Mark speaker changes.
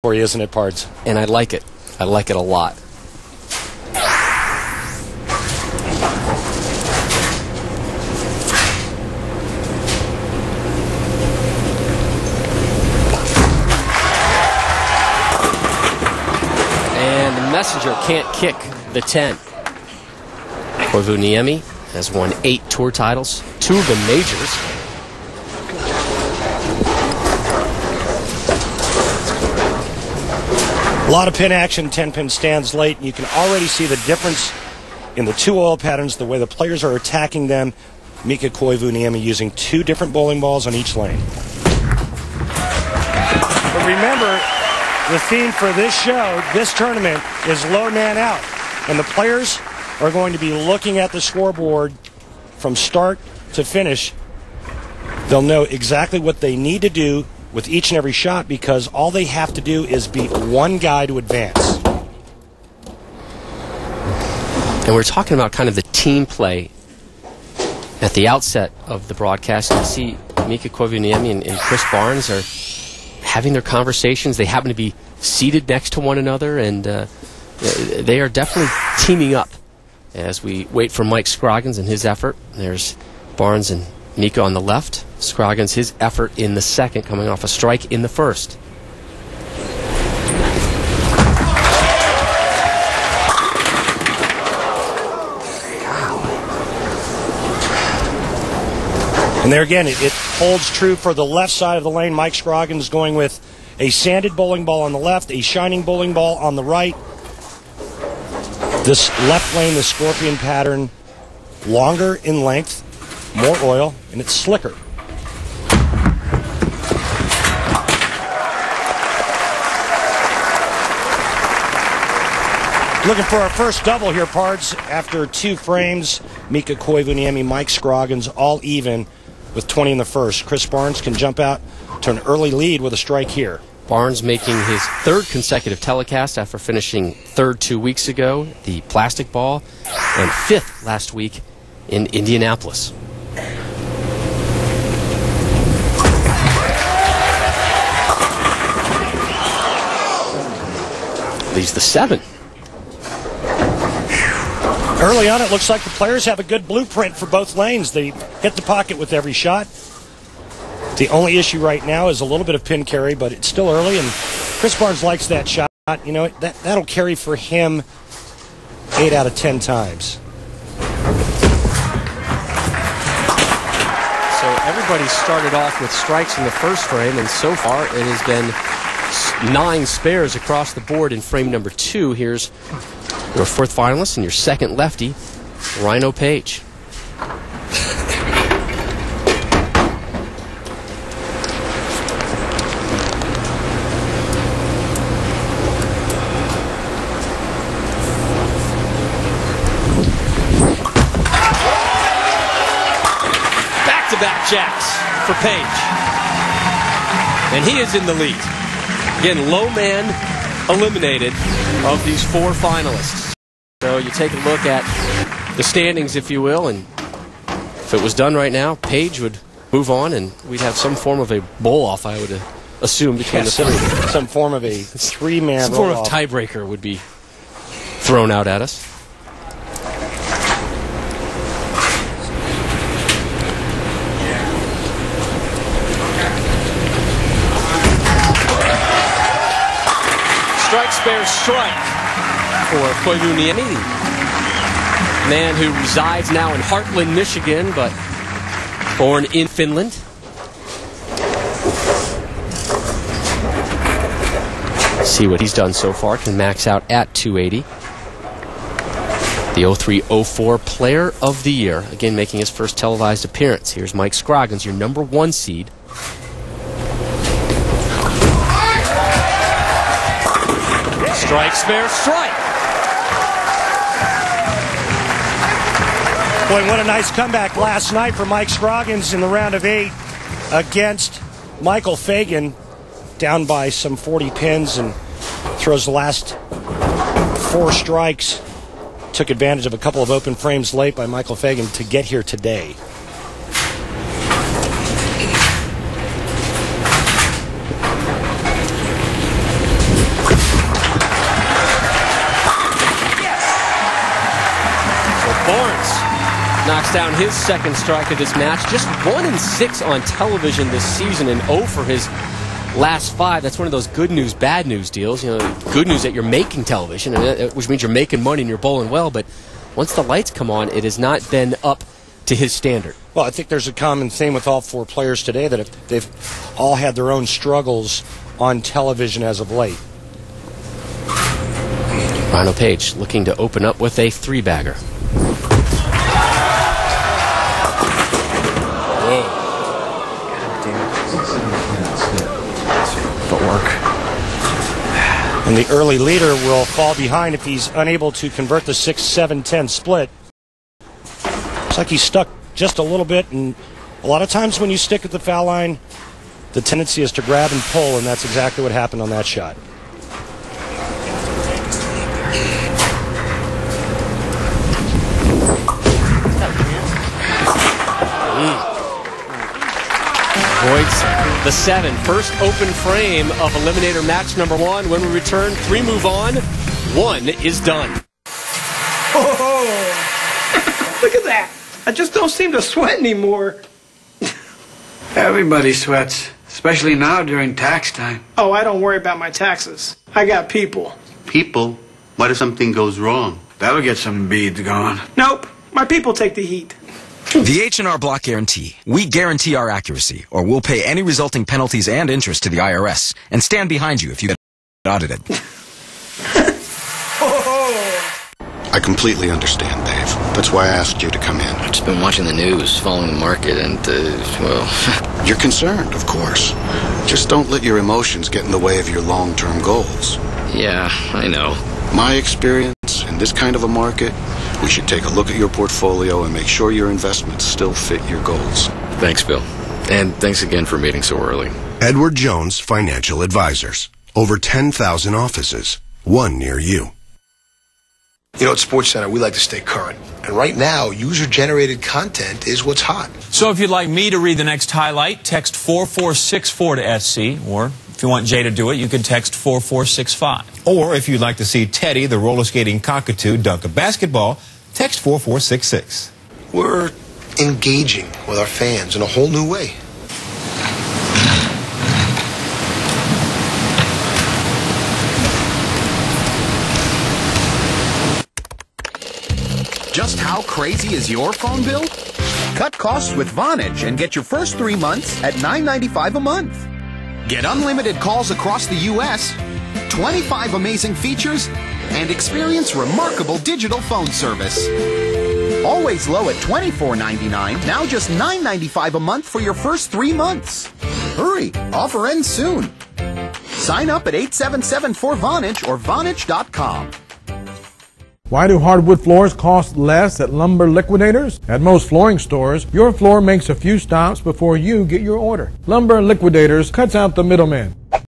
Speaker 1: for you, isn't it, Pards?
Speaker 2: And I like it. I like it a lot. And the messenger can't kick the 10. Koivuniemi has won 8 tour titles, 2 of them majors.
Speaker 1: A lot of pin action, 10-pin stands late, and you can already see the difference in the 2 oil patterns, the way the players are attacking them. Mika Koivuniemi using 2 different bowling balls on each lane. But remember, the theme for this show, this tournament, is low man out. And the players are going to be looking at the scoreboard from start to finish. They'll know exactly what they need to do with each and every shot, because all they have to do is beat one guy to advance.
Speaker 2: And we're talking about kind of the team play at the outset of the broadcast. You see Mika Koivuniemi and Chris Barnes are having their conversations. They happen to be seated next to one another, and they are definitely teaming up as we wait for Mike Scroggins and his effort. There's Barnes and Mika on the left. Scroggins, his effort in the second, coming off a strike in the first.
Speaker 1: And there again, it holds true for the left side of the lane. Mike Scroggins going with a sanded bowling ball on the left, a shining bowling ball on the right. This left lane, the Scorpion pattern, longer in length, more oil, and it's slicker. Looking for our first double here, Pards. After 2 frames, Mika Koivuniemi, Mike Scroggins, all even with 20 in the first. Chris Barnes can jump out to an early lead with a strike here.
Speaker 2: Barnes making his 3rd consecutive telecast after finishing 3rd 2 weeks ago, the plastic ball, and 5th last week in Indianapolis. Leads the 7.
Speaker 1: Early on, it looks like the players have a good blueprint for both lanes. They hit the pocket with every shot. The only issue right now is a little bit of pin carry, but it's still early, and Chris Barnes likes that shot. You know, that'll carry for him 8 out of 10 times.
Speaker 2: So everybody started off with strikes in the first frame, and so far it has been 9 spares across the board in frame number 2. Here's your 4th finalist and your 2nd lefty, Rhino Page. Back-to-back jacks for Page. And he is in the lead. Again, low man eliminated of these 4 finalists. So you take a look at the standings, if you will, and if it was done right now, Page would move on, and we'd have some form of a bowl-off, I would assume, between the 3.
Speaker 1: Some form of a 3-man
Speaker 2: Some form of tiebreaker would be thrown out at us. Strike, spare, strike for Koivuniemi, man who resides now in Heartland, Michigan, but born in Finland. See what he's done so far. Can max out at 280. The 03-04 Player of the Year, again making his first televised appearance. Here's Mike Scroggins, your number 1 seed. Strike, spare, strike.
Speaker 1: Boy, what a nice comeback last night for Mike Scroggins in the round of 8 against Michael Fagan, down by some 40 pins, and throws the last 4 strikes. Took advantage of a couple of open frames late by Michael Fagan to get here today.
Speaker 2: knocks down his second strike of this match. Just 1-6 on television this season and 0 for his last 5. That's one of those good news, bad news deals. You know, good news that you're making television, which means you're making money and you're bowling well, but once the lights come on, it has not been up to his standard.
Speaker 1: Well, I think there's a common theme with all 4 players today that they've all had their own struggles on television as of late.
Speaker 2: Rhino Page looking to open up with a 3-bagger.
Speaker 3: Footwork.
Speaker 1: And the early leader will fall behind if he's unable to convert the 6-7-10 split. Looks like he's stuck just a little bit, and a lot of times when you stick at the foul line, the tendency is to grab and pull, and that's exactly what happened on that shot.
Speaker 2: Avoids the 7. First open frame of Eliminator match number 1. When we return, 3 move on, 1 is done.
Speaker 4: Oh, look at that. I just don't seem to sweat anymore.
Speaker 5: Everybody sweats, especially now during tax time.
Speaker 4: Oh, I don't worry about my taxes. I got people.
Speaker 6: People? What if something goes wrong?
Speaker 5: That'll get some beads going.
Speaker 4: Nope, my people take the heat.
Speaker 7: The H&R Block Guarantee. We guarantee our accuracy, or we'll pay any resulting penalties and interest to the IRS, and stand behind you if you get audited.
Speaker 8: I completely understand, Dave. That's why I asked you to come in.
Speaker 9: I've just been watching the news, following the market, and, well...
Speaker 8: You're concerned, of course. Just don't let your emotions get in the way of your long-term goals.
Speaker 9: Yeah, I know.
Speaker 8: My experience, in this kind of a market, we should take a look at your portfolio and make sure your investments still fit your goals.
Speaker 9: Thanks, Bill. And thanks again for meeting so early.
Speaker 10: Edward Jones Financial Advisors. Over 10,000 offices. One near you.
Speaker 11: You know, at SportsCenter, we like to stay current. And right now, user-generated content is what's hot.
Speaker 12: So if you'd like me to read the next highlight, text 4464 to SC. Or if you want Jay to do it, you can text 4465.
Speaker 13: Or if you'd like to see Teddy, the roller skating cockatoo, dunk a basketball, text 4466.
Speaker 11: We're engaging with our fans in a whole new way.
Speaker 14: Just how crazy is your phone bill? Cut costs with Vonage and get your first 3 months at $9.95 a month. Get unlimited calls across the U.S., 25 amazing features, and experience remarkable digital phone service. Always low at $24.99, now just $9.95 a month for your first 3 months. Hurry, offer ends soon. Sign up at 877-4VONAGE or Vonage.com.
Speaker 15: Why do hardwood floors cost less at Lumber Liquidators? At most flooring stores, your floor makes a few stops before you get your order. Lumber Liquidators cuts out the middleman.